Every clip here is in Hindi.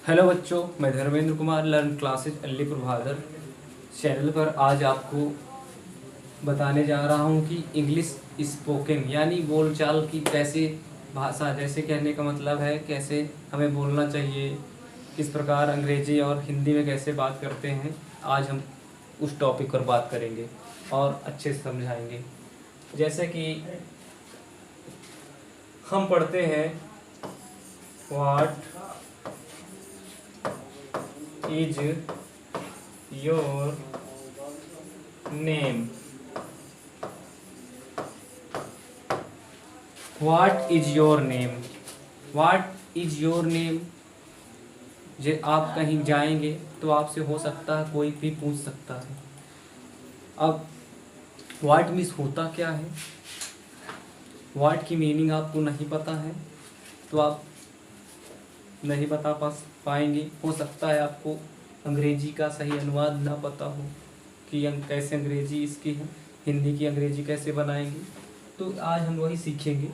हेलो बच्चों, मैं Dharmendra Kumar learn classes Alipur Bhadar channel पर आज आपको बताने जा रहा हूँ कि इंग्लिश स्पोकन यानी बोलचाल की कैसे भाषा, जैसे कहने का मतलब है कैसे हमें बोलना चाहिए, किस प्रकार अंग्रेजी और हिंदी में कैसे बात करते हैं। आज हम उस टॉपिक पर बात करेंगे और अच्छे से समझाएंगे। जैसे कि हम पढ़ते हैं, what is your name, what is your name, what is your name. जे आप कहीं जाएंगे तो आपसे हो सकता है कोई भी पूछ सकता है। अब व्हाट मीन्स होता क्या है, व्हाट की मीनिंग आपको नहीं पता है तो आप नहीं बता पाएंगे। हो सकता है आपको अंग्रेजी का सही अनुवाद ना पता हो कि कैसे अंग्रेजी इसकी है, हिंदी की अंग्रेजी कैसे बनाएंगे। तो आज हम वही सीखेंगे।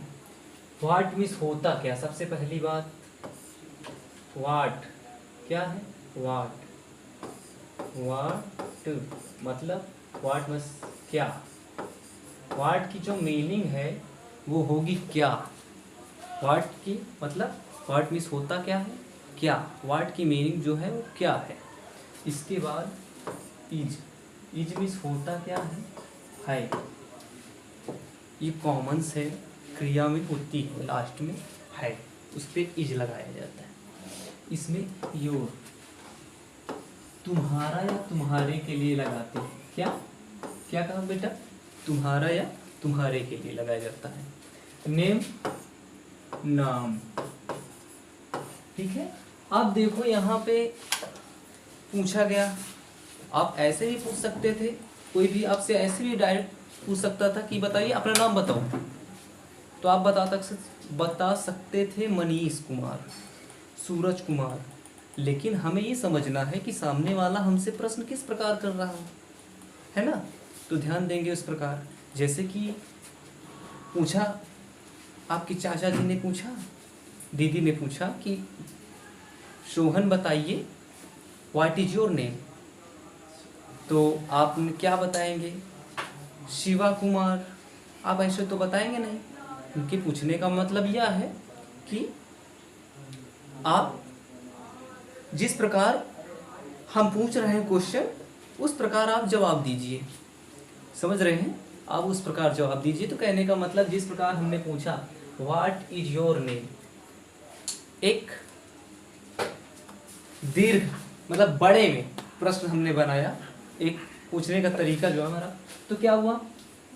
व्हाट मीन्स होता क्या। सबसे पहली बात, व्हाट क्या है, व्हाट मतलब व्हाट मीन्स क्या। व्हाट की जो मीनिंग है वो होगी क्या। व्हाट की मतलब व्हाट मीन्स होता क्या है, क्या। व्हाट की मीनिंग जो है वो क्या है। इसके बाद इज मीन्स होता क्या है। ये कॉमन से क्रिया में होती है, लास्ट में है, उस पर इज लगाया जाता है। इसमें योर तुम्हारा या तुम्हारे के लिए लगाते हैं। क्या क्या कहा बेटा, तुम्हारा या तुम्हारे के लिए लगाया जाता है। नेम नाम, ठीक है। अब देखो यहाँ पे पूछा गया, आप ऐसे भी पूछ सकते थे, कोई भी आपसे ऐसे भी डायरेक्ट पूछ सकता था कि बताइए अपना नाम बताओ, तो आप बता सकते थे मनीष कुमार, सूरज कुमार। लेकिन हमें ये समझना है कि सामने वाला हमसे प्रश्न किस प्रकार कर रहा है ना। तो ध्यान देंगे उस प्रकार, जैसे कि पूछा, आपके चाचा जी ने पूछा, दीदी ने पूछा कि सोहन बताइए व्हाट इज योर नेम, तो आप क्या बताएंगे, शिवा कुमार। आप ऐसे तो बताएंगे नहीं, उनके पूछने का मतलब यह है कि आप जिस प्रकार हम पूछ रहे हैं क्वेश्चन, उस प्रकार आप जवाब दीजिए। समझ रहे हैं, आप उस प्रकार जवाब दीजिए। तो कहने का मतलब जिस प्रकार हमने पूछा व्हाट इज योर नेम, एक दीर्घ मतलब बड़े में प्रश्न हमने बनाया, एक पूछने का तरीका जो हमारा, तो क्या हुआ,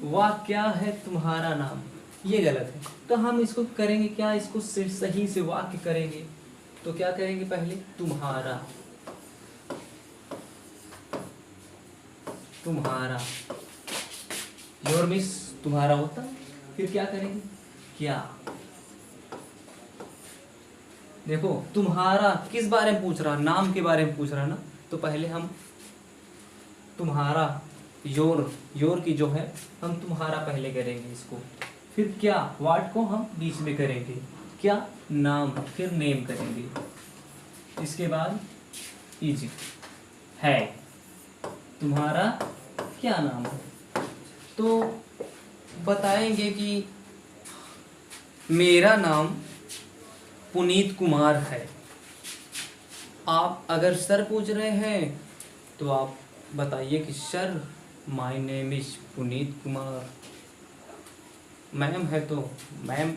वाह क्या है तुम्हारा नाम, ये गलत है। तो हम इसको करेंगे क्या, इसको सही से वाक्य करेंगे। तो क्या करेंगे, पहले तुम्हारा, तुम्हारा, योर मिस तुम्हारा होता, फिर क्या करेंगे, क्या। देखो तुम्हारा किस बारे में पूछ रहा, नाम के बारे में पूछ रहा ना, तो पहले हम तुम्हारा, योर की जो है हम तुम्हारा पहले करेंगे इसको, फिर क्या, व्हाट को हम बीच में करेंगे, क्या नाम, फिर नेम करेंगे। इसके बाद इज है, तुम्हारा क्या नाम है, तो बताएंगे कि मेरा नाम पुनीत कुमार है। आप अगर सर पूछ रहे हैं तो आप बताइए कि sir my name is Puneet Kumar. Ma'am है तो ma'am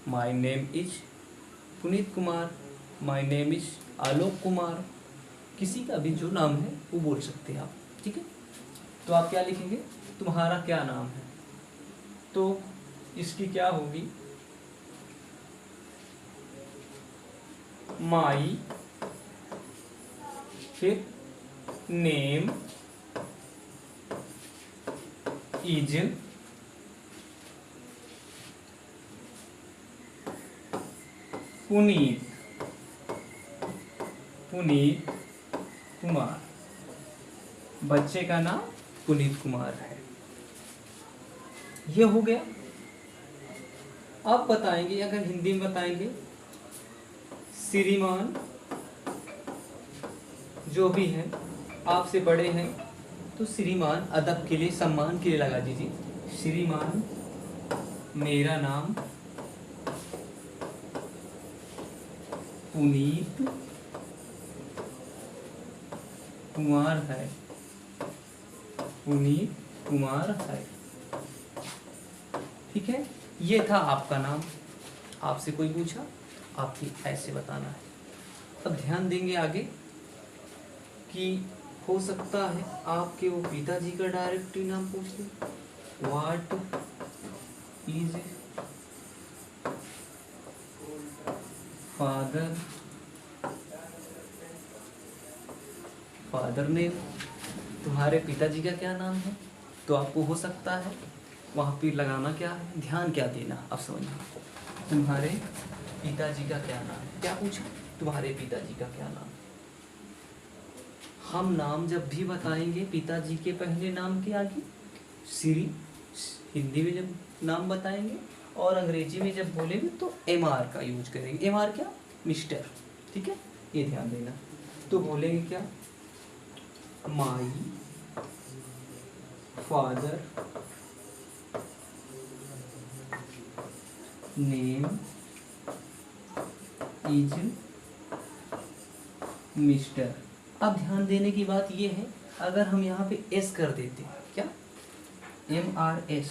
my name is Puneet Kumar, my name is Alok Kumar. किसी का भी जो नाम है वो बोल सकते हैं आप, ठीक है। तो आप क्या लिखेंगे, तुम्हारा क्या नाम है, तो इसकी क्या होगी, माई, फिर नेम इज पुनीत कुमार। बच्चे का नाम पुनीत कुमार है, ये हो गया। अब बताएंगे, अगर हिंदी में बताएंगे, श्रीमान जो भी हैं आपसे बड़े हैं तो श्रीमान अदब के लिए सम्मान के लिए लगा दीजिए। श्रीमान मेरा नाम पुनीत कुमार है। पुनीत कुमार है। ठीक है, ये था आपका नाम। आपसे कोई पूछा, आपकी ऐसे बताना है। अब ध्यान देंगे आगे कि हो सकता है आपके वो पिताजी का डायरेक्ट ही नाम पूछ ले। व्हाट इज फादर नेम, तुम्हारे पिताजी का क्या नाम है, तो आपको हो सकता है वहाँ पे लगाना क्या है, ध्यान क्या देना। अब समझना, तुम्हारे पिताजी का क्या नाम है। क्या पूछा, तुम्हारे पिताजी का क्या नाम है। हम नाम जब भी बताएंगे पिताजी के पहले नाम के आगे श्री, हिंदी में जब नाम बताएंगे और अंग्रेजी में जब बोलेंगे तो MR का यूज करेंगे। MR क्या, मिस्टर। ठीक है, ये ध्यान देना। तो बोलेंगे क्या, my father name is mister. अब ध्यान देने की बात यह है, अगर हम यहाँ पे S कर देते हैं, क्या MRS,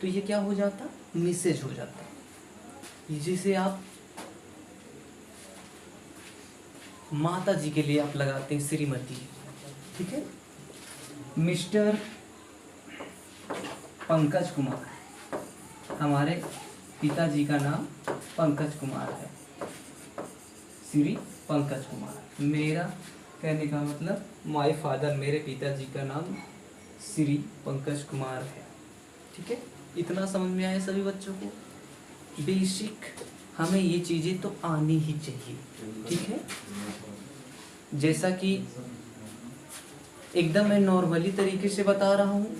तो ये क्या हो जाता, मिसेज हो जाता। जिसे आप माता जी के लिए आप लगाते हैं श्रीमती। ठीक है, मिस्टर पंकज कुमार, हमारे पिताजी का नाम पंकज कुमार है। श्री पंकज कुमार। मेरा कहने का मतलब माय फादर, मेरे पिताजी का नाम श्री पंकज कुमार है। ठीक है, इतना समझ में आया सभी बच्चों को। बेसिक हमें ये चीज़ें तो आनी ही चाहिए। ठीक है, जैसा कि एकदम मैं नॉर्मली तरीके से बता रहा हूँ।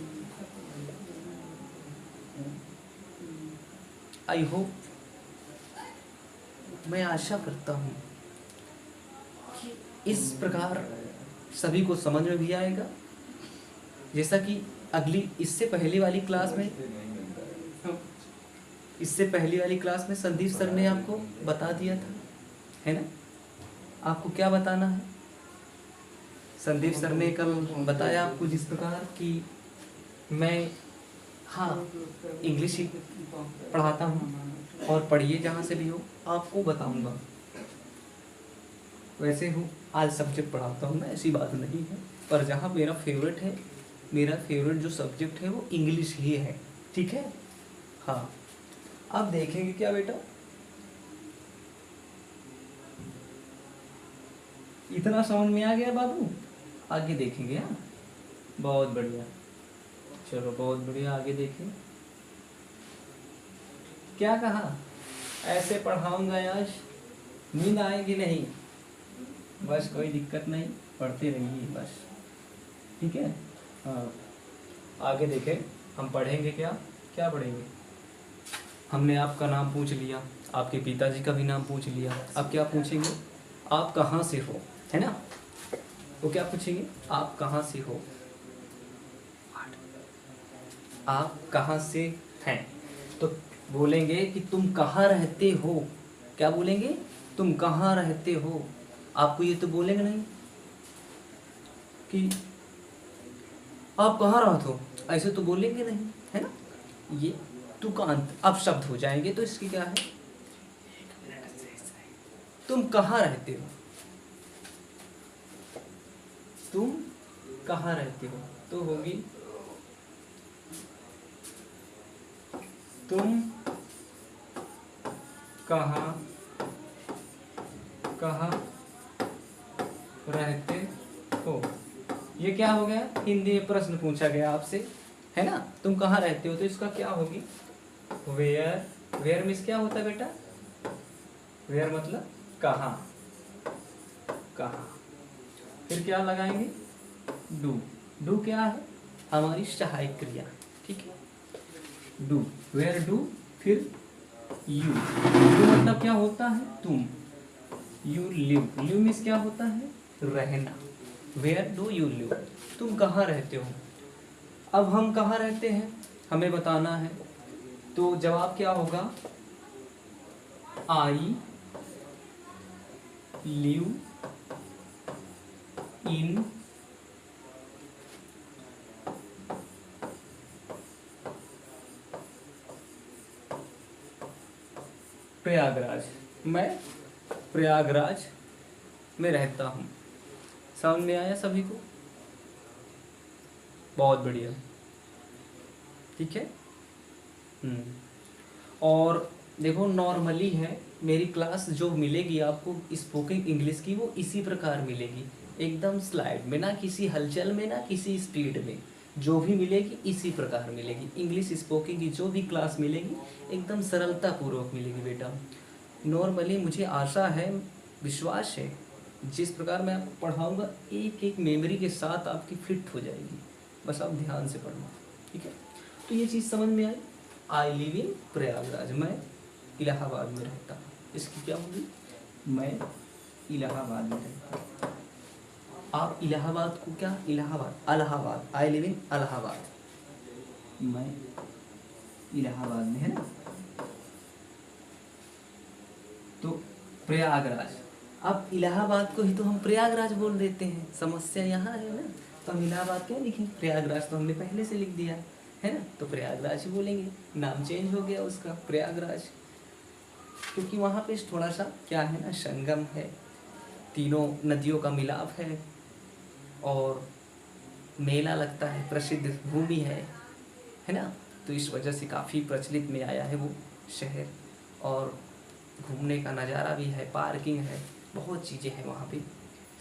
आई होप, मैं आशा करता हूँ कि इस प्रकार सभी को समझ में भी आएगा। जैसा कि अगली इससे पहली वाली क्लास में संदीप सर ने आपको बता दिया था, है ना। आपको क्या बताना है, संदीप सर ने कल बताया आपको जिस प्रकार कि मैं इंग्लिश ही पढ़ाता हूँ और पढ़िए जहाँ से भी हो, आपको बताऊँगा। वैसे हूँ आज सब्जेक्ट पढ़ाता हूँ मैं, ऐसी बात नहीं है, पर जहाँ मेरा फेवरेट जो सब्जेक्ट है वो इंग्लिश ही है। ठीक है, हाँ। अब देखेंगे क्या बेटा, इतना समझ में आ गया बाबू, आगे देखेंगे। हाँ, बहुत बढ़िया, चलो बहुत बढ़िया, आगे देखें। क्या कहा, ऐसे पढ़ाऊंगा आज, नींद आएगी नहीं, बस कोई दिक्कत नहीं, पढ़ते रहिए बस। ठीक है, हाँ। आगे देखें, हम पढ़ेंगे क्या पढ़ेंगे। हमने आपका नाम पूछ लिया, आपके पिताजी का भी नाम पूछ लिया। अब क्या पूछेंगे, आप कहाँ से हो, है ना। वो क्या पूछेंगे, आप कहाँ से हो, आप कहाँ से हैं। तो बोलेंगे कि तुम कहाँ रहते हो। क्या बोलेंगे, तुम कहाँ रहते हो। आपको ये तो बोलेंगे नहीं कि आप कहाँ रहते हो, ऐसे तो बोलेंगे नहीं, है ना। ये तुकांत अब शब्द हो जाएंगे। तो इसकी क्या है, तुम कहाँ रहते हो, तुम कहाँ रहते हो, तो होगी तुम कहाँ रहते हो। ये क्या हो गया, हिंदी में प्रश्न पूछा गया आपसे, है ना। तुम कहाँ रहते हो, तो इसका क्या होगी, वेयर मीन्स क्या होता है बेटा, वेयर मतलब कहाँ। फिर क्या लगाएंगे, डू क्या है, हमारी सहायक क्रिया। ठीक है, डू, वेयर डू, फिर यू मतलब क्या होता है, तुम। यू लिव मीन्स क्या होता है, रहना। वेयर डू यू लिव, तुम कहाँ रहते हो। अब हम कहाँ रहते हैं हमें बताना है, तो जवाब क्या होगा, आई लिव इन प्रयागराज, मैं प्रयागराज में रहता हूँ। समझ में आया सभी को, बहुत बढ़िया, ठीक है। और देखो नॉर्मली है मेरी क्लास जो मिलेगी आपको स्पोकन इंग्लिश की, वो इसी प्रकार मिलेगी, एकदम स्लाइड में, ना किसी हलचल में ना किसी स्पीड में, जो भी मिलेगी इसी प्रकार मिलेगी। इंग्लिश स्पोकन की जो भी क्लास मिलेगी एकदम सरलता पूर्वक मिलेगी बेटा। नॉर्मली मुझे आशा है, विश्वास है, जिस प्रकार मैं आपको पढ़ाऊँगा एक एक मेमोरी के साथ आपकी फिट हो जाएगी, बस आप ध्यान से पढ़ना, ठीक है। तो ये चीज़ समझ में आई, आई लिव इन प्रयागराज, मैं इलाहाबाद में रहता हूँ। इसकी क्या होगी, मैं इलाहाबाद में रहता हूँ। आप इलाहाबाद को क्या, Allahabad, Allahabad, I live in Allahabad, मैं इलाहाबाद में, है ना। तो प्रयागराज, अब इलाहाबाद को ही तो हम प्रयागराज बोल देते हैं, समस्या यहाँ है ना, तो हम इलाहाबाद क्यों लिखें, प्रयागराज तो हमने पहले से लिख दिया है ना, तो प्रयागराज ही बोलेंगे, नाम चेंज हो गया उसका प्रयागराज, क्योंकि वहाँ पे थोड़ा सा क्या है ना, संगम है, तीनों नदियों का मिलाप है, और मेला लगता है, प्रसिद्ध भूमि है ना, तो इस वजह से काफ़ी प्रचलित में आया है वो शहर, और घूमने का नज़ारा भी है, पार्किंग है, बहुत चीज़ें हैं वहाँ पे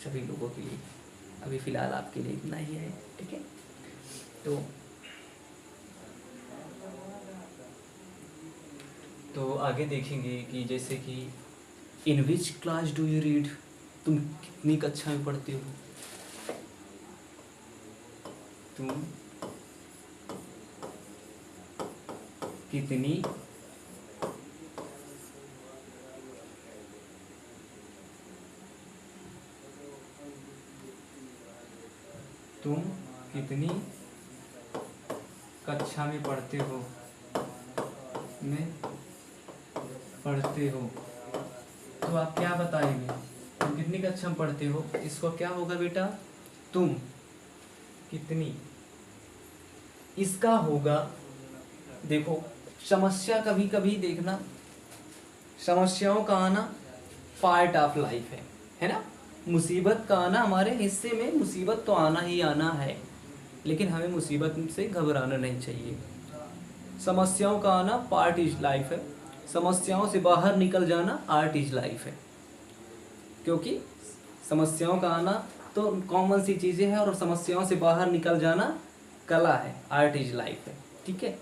सभी लोगों के लिए। अभी फ़िलहाल आपके लिए इतना ही है, ठीक है। तो आगे देखेंगे कि जैसे कि in which class do you read, तुम कितनी कक्षा में पढ़ते हो, तुम कितनी कक्षा में पढ़ते हो, तो आप क्या बताएंगे, तुम कितनी कक्षा में पढ़ते हो, इसको क्या होगा बेटा, तुम कितनी, इसका होगा, देखो समस्या कभी कभी देखना, समस्याओं का आना पार्ट ऑफ लाइफ है ना, मुसीबत का आना, हमारे हिस्से में मुसीबत तो आना ही आना है, लेकिन हमें मुसीबत से घबराना नहीं चाहिए। समस्याओं का आना पार्ट इज लाइफ है, समस्याओं से बाहर निकल जाना आर्ट इज लाइफ है, क्योंकि समस्याओं का आना तो कॉमन सी चीज़ें हैं, और समस्याओं से बाहर निकल जाना कला है, आर्ट इज लाइफ है, ठीक है।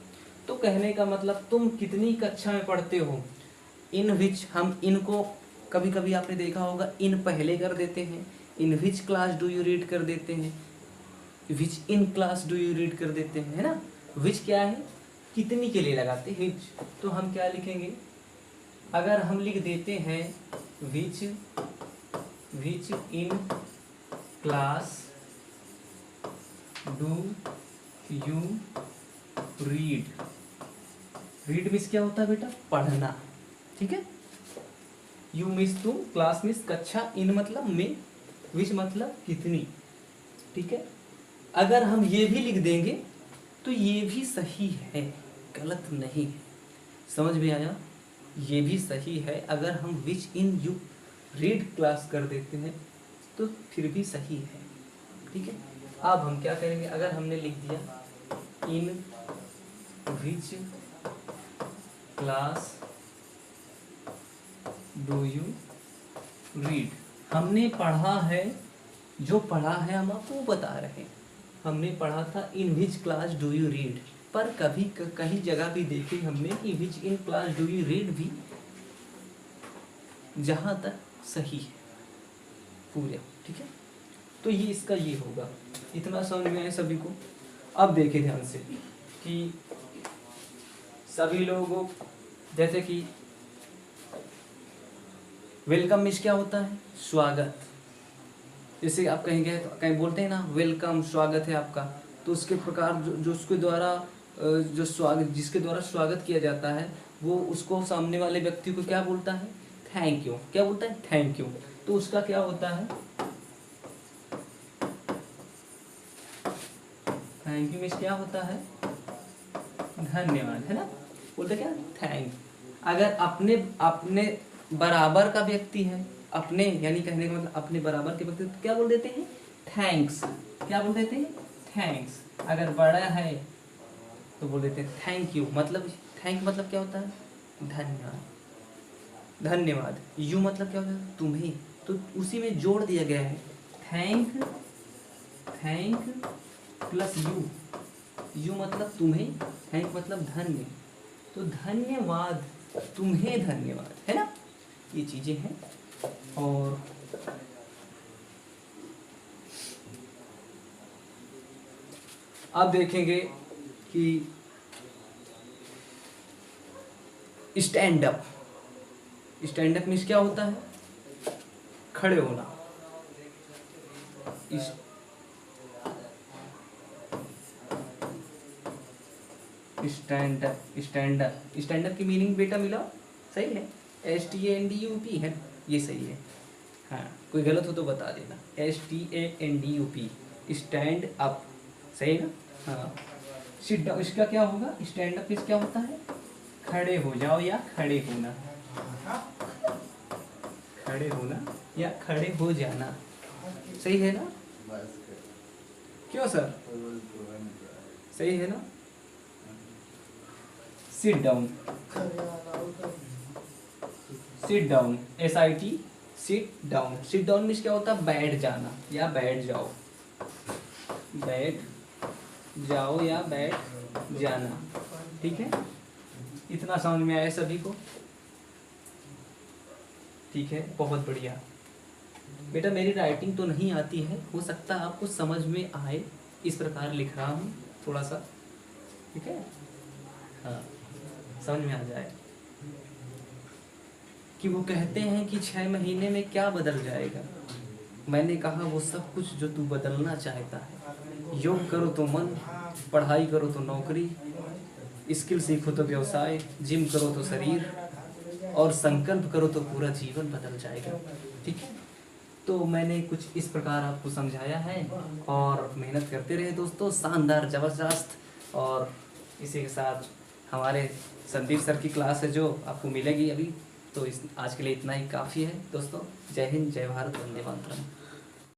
तो कहने का मतलब तुम कितनी कक्षा में पढ़ते हो, इन विच, हम इनको कभी कभी आपने देखा होगा इन पहले कर देते हैं, in which class do you read कर देते हैं, which in class do you read कर देते हैं, है ना। विच क्या है, कितनी के लिए लगाते हैं विच, तो हम क्या लिखेंगे, अगर हम लिख देते हैं which in class do you read, read means क्या होता है बेटा, पढ़ना, ठीक है। यू मिस तुम, क्लास मिस कक्षा, इन मतलब में, विच मतलब कितनी, ठीक है। अगर हम ये भी लिख देंगे तो ये भी सही है, गलत नहीं है, समझ में आया, ये भी सही है, अगर हम विच इन यू रीड क्लास कर देते हैं तो फिर भी सही है, ठीक है। अब हम क्या करेंगे, अगर हमने लिख दिया in which class do you read, हमने पढ़ा है, जो पढ़ा है हम आपको बता रहे हैं, हमने पढ़ा था in which class do you read, पर कभी कहीं जगह भी देखी हमने कि which in class do you read भी जहाँ तक सही है पूरे, ठीक है। तो ये इसका ये होगा, इतना समझ में आए सभी को। अब देखें ध्यान से कि सभी लोगों, जैसे कि वेलकम मिस क्या होता है, स्वागत, जैसे आप कहेंगे, कहीं बोलते हैं ना वेलकम, स्वागत है आपका, तो उसके प्रकार जो उसके द्वारा जो स्वागत, जिसके द्वारा स्वागत किया जाता है, वो उसको सामने वाले व्यक्ति को क्या बोलता है? Thank you. क्या बोलता है? Thank you. तो उसका क्या होता है? थैंक यू मीन्स क्या होता है? धन्यवाद, है ना? बोलते क्या? थैंक। अगर अपने अपने बराबर का व्यक्ति है, अपने यानी कहने का मतलब अपने बराबर के व्यक्ति, तो क्या बोल देते हैं? थैंक्स। क्या बोल देते हैं? थैंक्स। अगर बड़ा है तो बोल देते हैं थैंक यू। मतलब थैंक मतलब क्या होता है? धन्यवाद। धन्यवाद। यू मतलब क्या होता है? तुम्हें। तो उसी में जोड़ दिया गया है thank, thank plus you. You मतलब तुम्हें, थैंक मतलब धन्य। तो धन्यवाद, तुम्हें धन्यवाद, है ना? ये चीजें हैं। और अब देखेंगे कि stand up. Stand up means क्या होता है? खड़े होना। Stand up, stand up, stand up की मीनिंग बेटा मिला? सही है, STANDUP है, ये सही है। हाँ, कोई गलत हो तो बता देना। STANDUP, स्टैंड अप, सही है ना? हाँ। सिट डाउन, इसका क्या होगा? स्टैंड अप क्या होता है? खड़े हो जाओ या खड़े होना। खड़े होना या खड़े हो जाना, सही है ना? क्यों सर? सही है ना? Sit down, sit down, SIT, sit down. Sit down means क्या होता है? बैठ जाना या बैठ जाओ। बैठ जाओ या बैठ जाना, ठीक है? इतना समझ में आया सभी को? ठीक है, बहुत बढ़िया। बेटा मेरी राइटिंग तो नहीं आती है, हो सकता है आपको समझ में आए, इस प्रकार लिख रहा हूँ थोड़ा सा, ठीक है? हाँ, समझ में आ जाए कि वो कहते हैं कि 6 महीने में क्या बदल जाएगा। मैंने कहा वो सब कुछ जो तू बदलना चाहता है। योग करो तो मन, पढ़ाई करो तो नौकरी, स्किल सीखो तो व्यवसाय, जिम करो तो शरीर, और संकल्प करो तो पूरा जीवन बदल जाएगा, ठीक है? तो मैंने कुछ इस प्रकार आपको समझाया है, और मेहनत करते रहे दोस्तों, शानदार, जबरदस्त। और इसी के साथ हमारे संदीप सर की क्लास है जो आपको मिलेगी अभी, तो इस आज के लिए इतना ही काफ़ी है दोस्तों। जय हिंद, जय भारत, वंदे मातरम।